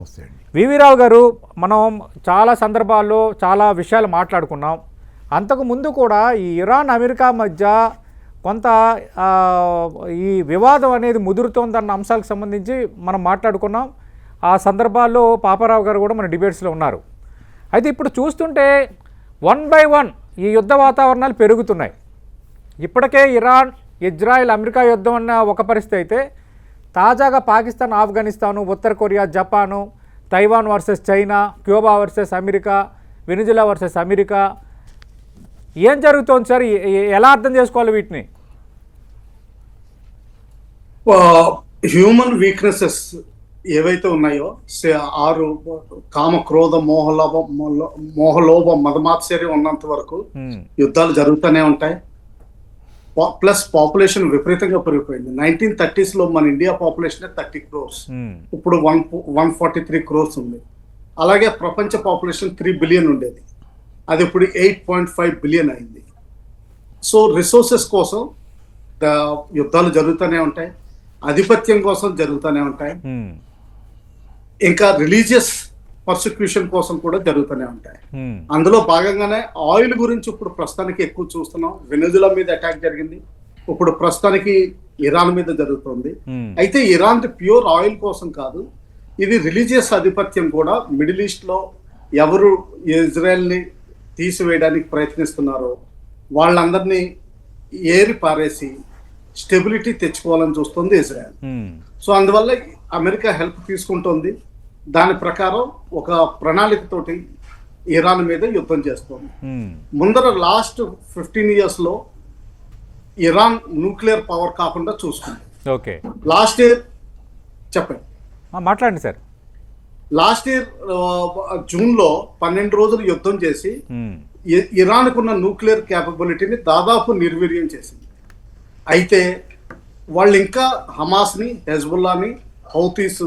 వస్తాయండి. వివిరావు గారు, మనం చాలా సందర్భాల్లో చాలా విషయాలు మాట్లాడుకున్నాం. అంతకు ముందు కూడా ఈ ఇరాన్ అమెరికా మధ్య కొంత ఈ వివాదం అనేది ముదురుతోందన్న అంశాలకు సంబంధించి మనం మాట్లాడుకున్నాం. ఆ సందర్భాల్లో పాపారావు గారు కూడా మన డిబేట్స్లో ఉన్నారు. అయితే ఇప్పుడు చూస్తుంటే 1 by 1 ఈ యుద్ధ వాతావరణాలు పెరుగుతున్నాయి. ఇప్పటికే ఇరాన్, ఇజ్రాయెల్, అమెరికా యుద్ధం అన్న ఒక పరిస్థితి అయితే, తాజాగా పాకిస్తాన్, ఆఫ్ఘనిస్తాను, ఉత్తర Korea, Japan, Taiwan versus China, Cuba versus America, Venezuela versus America. ఏం జరుగుతోంది సార్? ఎలా అర్థం చేసుకోవాలి వీటిని? హ్యూమన్ వీక్నెసెస్ ఏవైతే ఉన్నాయో 6 కామ, క్రోధ, మోహలోభ, మదమాత్సర్యం ఉన్నంత వరకు యుద్ధాలు జరుగుతూనే ఉంటాయి. ప్లస్ పాపులేషన్ విపరీతంగా పెరిగిపోయింది. 1930s లో మన ఇండియా పాపులేషన్ 30 crores, ఇప్పుడు 143 crores ఉంది. అలాగే ప్రపంచ పాపులేషన్ 3 billion ఉండేది, అది ఇప్పుడు 8.5 billion అయింది. సో రిసోర్సెస్ కోసం యుద్ధాలు జరుగుతూనే ఉంటాయి, ఆధిపత్యం కోసం జరుగుతూనే ఉంటాయి, ఇంకా రిలీజియస్ పర్సిక్యూషన్ కోసం కూడా జరుగుతూనే ఉంటాయి. అందులో భాగంగానే ఆయిల్ గురించి ఇప్పుడు ప్రస్తుతానికి ఎక్కువ చూస్తున్నాం. వెనిజులా మీద అటాక్ జరిగింది, ఇప్పుడు ప్రస్తుతానికి ఇరాన్ మీద జరుగుతుంది. అయితే ఇరాన్ ప్యూర్ ఆయిల్ కోసం కాదు, ఇది రిలీజియస్ ఆధిపత్యం కూడా. మిడిల్ ఈస్ట్ లో ఎవరు ఇజ్రాయెల్ ని తీసివేయడానికి ప్రయత్నిస్తున్నారో వాళ్ళందరినీ ఏరి పారేసి స్టెబిలిటీ తెచ్చుకోవాలని చూస్తుంది ఇజ్రాయెల్. సో అందువల్ల అమెరికా హెల్ప్ తీసుకుంటుంది. దాని ప్రకారం ఒక ప్రణాళికతోటి ఇరాన్ మీద యుద్ధం చేస్తుంది. ముందర లాస్ట్ 15 years లో ఇరాన్ న్యూక్లియర్ పవర్ కాకుండా చూసుకుంది. ఓకే, లాస్ట్ ఇయర్ చెప్పండి, మాట్లాడండి సార్. లాస్ట్ ఇయర్ జూన్ లో 12 రోజులు యుద్ధం చేసి ఇరాన్ కున్న న్యూక్లియర్ క్యాపబిలిటీని దాదాపు నిర్వీర్యం చేసింది. అయితే వాళ్ళు ఇంకా హమాస్ని, హెజ్బుల్లాని, హౌతీస్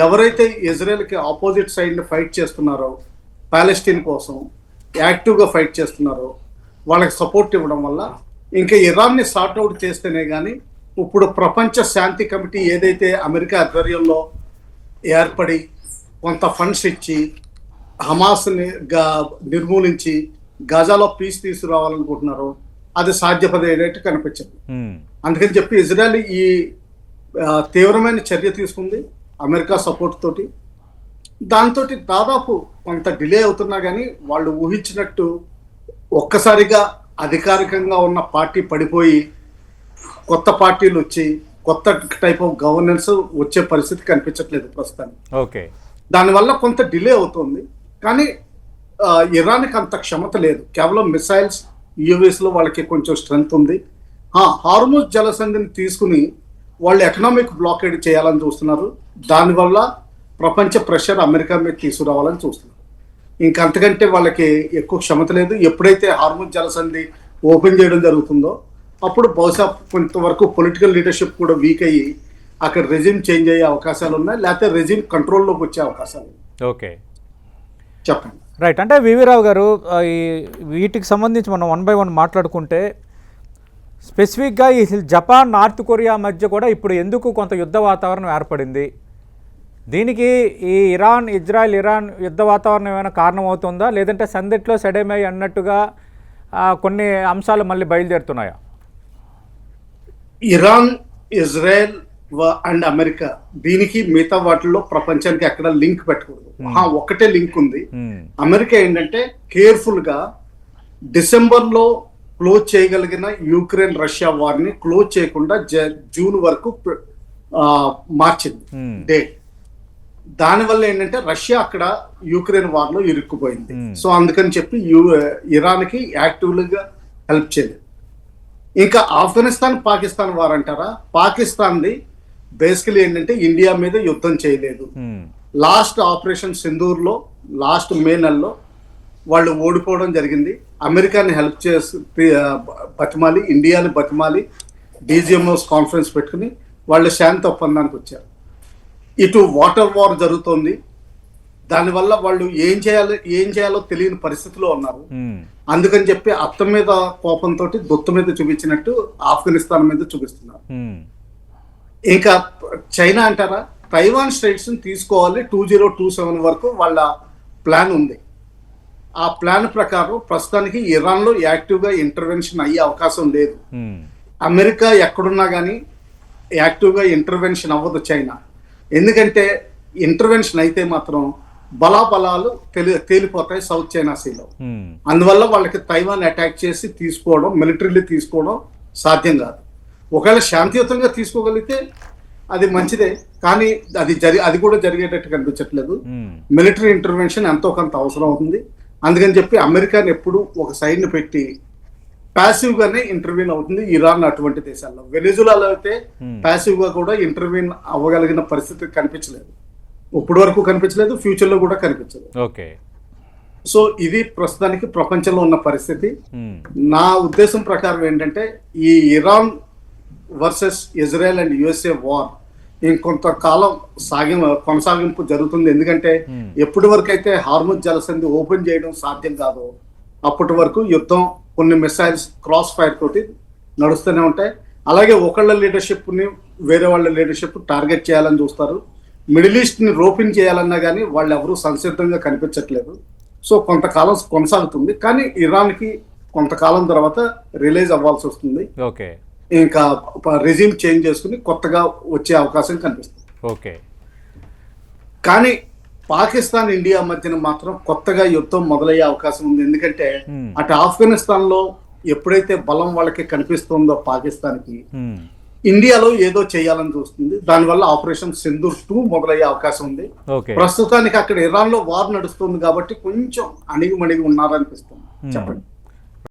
ఎవరైతే ఇజ్రాయెల్కి ఆపోజిట్ సైడ్ని ఫైట్ చేస్తున్నారో, పాలెస్టీన్ కోసం యాక్టివ్గా ఫైట్ చేస్తున్నారో వాళ్ళకి సపోర్ట్ ఇవ్వడం వల్ల ఇంకా ఇరాన్ని సార్ట్అవుట్ చేస్తేనే కానీ ఇప్పుడు ప్రపంచ శాంతి కమిటీ ఏదైతే అమెరికా ఆధ్వర్యంలో ఏర్పడి కొంత ఫండ్స్ ఇచ్చి హమాస్ని నిర్మూలించి గజాలో పీస్ తీసుకురావాలనుకుంటున్నారో అది సాధ్యపడేటట్టు కనిపించింది. అందుకని చెప్పి ఇజ్రాయెల్ ఈ తీవ్రమైన చర్య తీసుకుంది అమెరికా సపోర్ట్ తోటి. దాంతో దాదాపు కొంత డిలే అవుతున్నా కానీ వాళ్ళు ఊహించినట్టు ఒక్కసారిగా అధికారికంగా ఉన్న పార్టీ పడిపోయి కొత్త పార్టీలు వచ్చి కొత్త టైప్ ఆఫ్ గవర్నెన్స్ వచ్చే పరిస్థితి కనిపించట్లేదు ప్రస్తుతానికి. ఓకే, దానివల్ల కొంత డిలే అవుతుంది. కానీ ఇరాన్కి అంత క్షమత లేదు. కేవలం మిసైల్స్, యూఎస్ లో వాళ్ళకి కొంచెం స్ట్రెంగ్త్ ఉంది. హార్ముజ్ జలసంధిని తీసుకుని వాళ్ళు ఎకనామిక్ బ్లాకేడ్ చేయాలని చూస్తున్నారు. దానివల్ల ప్రపంచ ప్రెషర్ అమెరికా మీద తీసుకురావాలని చూస్తున్నారు. ఇంకా అంతకంటే వాళ్ళకి ఎక్కువ క్షమత లేదు. ఎప్పుడైతే హార్ముజ్ జలసంధి ఓపెన్ చేయడం జరుగుతుందో అప్పుడు బహుశా కొంతవరకు పొలిటికల్ లీడర్షిప్ కూడా వీక్ అయ్యి అక్కడ రెజిమ్ చేంజ్ అయ్యే అవకాశాలు ఉన్నాయి, లేకపోతే రెజిమ్ కంట్రోల్లోకి వచ్చే అవకాశాలు ఉన్నాయి. ఓకే, చెప్పండి. రైట్. అంటే వివిరావు గారు, ఈ వీటికి సంబంధించి మనం 1 by 1 మాట్లాడుకుంటే స్పెసిఫిక్గా ఈ జపాన్, నార్త్ కొరియా మధ్య కూడా ఇప్పుడు ఎందుకు కొంత యుద్ధ వాతావరణం ఏర్పడింది? దీనికి ఈ ఇరాన్, ఇజ్రాయెల్ యుద్ధ వాతావరణం ఏమైనా కారణం అవుతుందా, లేదంటే సందిట్లో సెడేమై అన్నట్టుగా కొన్ని అంశాలు మళ్ళీ బయలుదేరుతున్నాయా? ఇరాన్, ఇజ్రాయెల్ అండ్ అమెరికా, దీనికి మిగతా వాటిల్లో ప్రపంచానికి ఎక్కడ లింక్ పెట్టకూడదు. ఒకటే లింక్ ఉంది. అమెరికా ఏంటంటే కేర్ఫుల్ గా డిసెంబర్ లో క్లోజ్ చేయగలిగిన యుక్రెయిన్ రష్యా వార్ని క్లోజ్ చేయకుండా జూన్ వరకు మార్చింది డేట్. దానివల్ల ఏంటంటే రష్యా అక్కడ యుక్రెయిన్ వార్ లో ఇరుక్కుపోయింది. సో అందుకని చెప్పి ఇరాన్ కి యాక్టివ్గా హెల్ప్ చేయలేదు. ఇంకా ఆఫ్ఘనిస్తాన్, పాకిస్తాన్ వార్ అంటారా, పాకిస్తాన్ది బేసికలీ ఏంటంటే ఇండియా మీద యుద్ధం చేయలేదు. లాస్ట్ ఆపరేషన్ సింధూర్ లో లాస్ట్ మే నెలలో వాళ్ళు ఓడిపోవడం జరిగింది. అమెరికాని హెల్ప్ చేసి బతిమాలి, ఇండియాని బతిమాలి డీజీఎంఓస్ కాన్ఫరెన్స్ పెట్టుకుని వాళ్ళు శాంతి ఒప్పందానికి వచ్చారు. ఇటు వాటర్ వార్ జరుగుతోంది. దానివల్ల వాళ్ళు ఏం చేయాలో తెలియని పరిస్థితిలో ఉన్నారు. అందుకని చెప్పి అత్త మీద కోపంతో దొత్తు మీద చూపించినట్టు ఆఫ్ఘనిస్తాన్ మీద చూపిస్తున్నారు. ఇంకా చైనా అంటారా, తైవాన్ స్ట్రైట్స్ తీసుకోవాలి 2027 వరకు వాళ్ళ ప్లాన్ ఉంది. ఆ ప్లాన్ ప్రకారం ప్రస్తుతానికి ఇరాన్లో యాక్టివ్గా ఇంటర్వెన్షన్ అయ్యే అవకాశం లేదు. అమెరికా ఎక్కడున్నా కానీ యాక్టివ్గా ఇంటర్వెన్షన్ అవ్వదు చైనా. ఎందుకంటే ఇంటర్వెన్షన్ అయితే మాత్రం బలాబలాలు తేలిపోతాయి సౌత్ చైనా సీలో. అందువల్ల వాళ్ళకి తైవాన్ అటాక్ చేసి తీసుకోవడం, మిలిటరీలు తీసుకోవడం సాధ్యం కాదు. ఒకవేళ శాంతియుతంగా తీసుకోగలిగితే అది మంచిదే, కానీ అది కూడా జరిగేటట్టు కనిపించట్లేదు. మిలిటరీ ఇంటర్వెన్షన్ ఎంతో కొంత అవసరం అవుతుంది. అందుకని చెప్పి అమెరికాని ఎప్పుడు ఒక సైడ్ని పెట్టి ప్యాసివ్ గానే ఇంటర్వ్యూన్ అవుతుంది ఇరాన్ అటువంటి దేశాల్లో. వెనిజులాలో అయితే ప్యాసివ్ గా కూడా ఇంటర్వ్యూన్ అవ్వగలిగిన పరిస్థితి కనిపించలేదు, ఇప్పటి వరకు కనిపించలేదు, ఫ్యూచర్ లో కూడా కనిపించలేదు. ఓకే, సో ఇది ప్రస్తుతానికి ప్రపంచంలో ఉన్న పరిస్థితి. నా ఉద్దేశం ప్రకారం ఏంటంటే ఈ Iran versus Israel and USA war ఇంకొంతకాలం కొనసాగింపు జరుగుతుంది. ఎందుకంటే ఎప్పటి వరకు అయితే హార్ముజ్ జలసంధి ఓపెన్ చేయడం సాధ్యం కాదో అప్పటి వరకు యుద్ధం కొన్ని మిసైల్స్ క్రాస్ ఫైర్ తోటి నడుస్తూనే ఉంటాయి. అలాగే ఒకళ్ళ లీడర్షిప్ ని వేరే వాళ్ళ లీడర్షిప్ టార్గెట్ చేయాలని చూస్తారు. మిడిల్ ఈస్ట్ ని రోపింగ్ చేయాలన్నా కానీ వాళ్ళు ఎవరూ సంసిద్ధంగా కనిపించట్లేదు. సో కొంతకాలం కొనసాగుతుంది, కానీ ఇరాన్ కి కొంతకాలం తర్వాత రిలీజ్ అవ్వాల్సి వస్తుంది. ఓకే, ఇంకా రెజ్యూమ్ చేంజ్ చేసుకుని కొత్తగా వచ్చే అవకాశం కనిపిస్తుంది. ఓకే, కానీ పాకిస్తాన్ ఇండియా మధ్యన మాత్రం కొత్తగా యుద్ధం మొదలయ్యే అవకాశం ఉంది. ఎందుకంటే అటు ఆఫ్ఘనిస్తాన్ లో ఎప్పుడైతే బలం వాళ్ళకి కనిపిస్తుందో పాకిస్తాన్కి, ఇండియాలో ఏదో చేయాలని చూస్తుంది. దానివల్ల ఆపరేషన్ సింధూర్ 2 మొదలయ్యే అవకాశం ఉంది. ప్రస్తుతానికి అక్కడ ఇరాన్ లో వార్ నడుస్తుంది కాబట్టి కొంచెం అణిగి మణిగి ఉన్నారనిపిస్తుంది. చెప్పండి.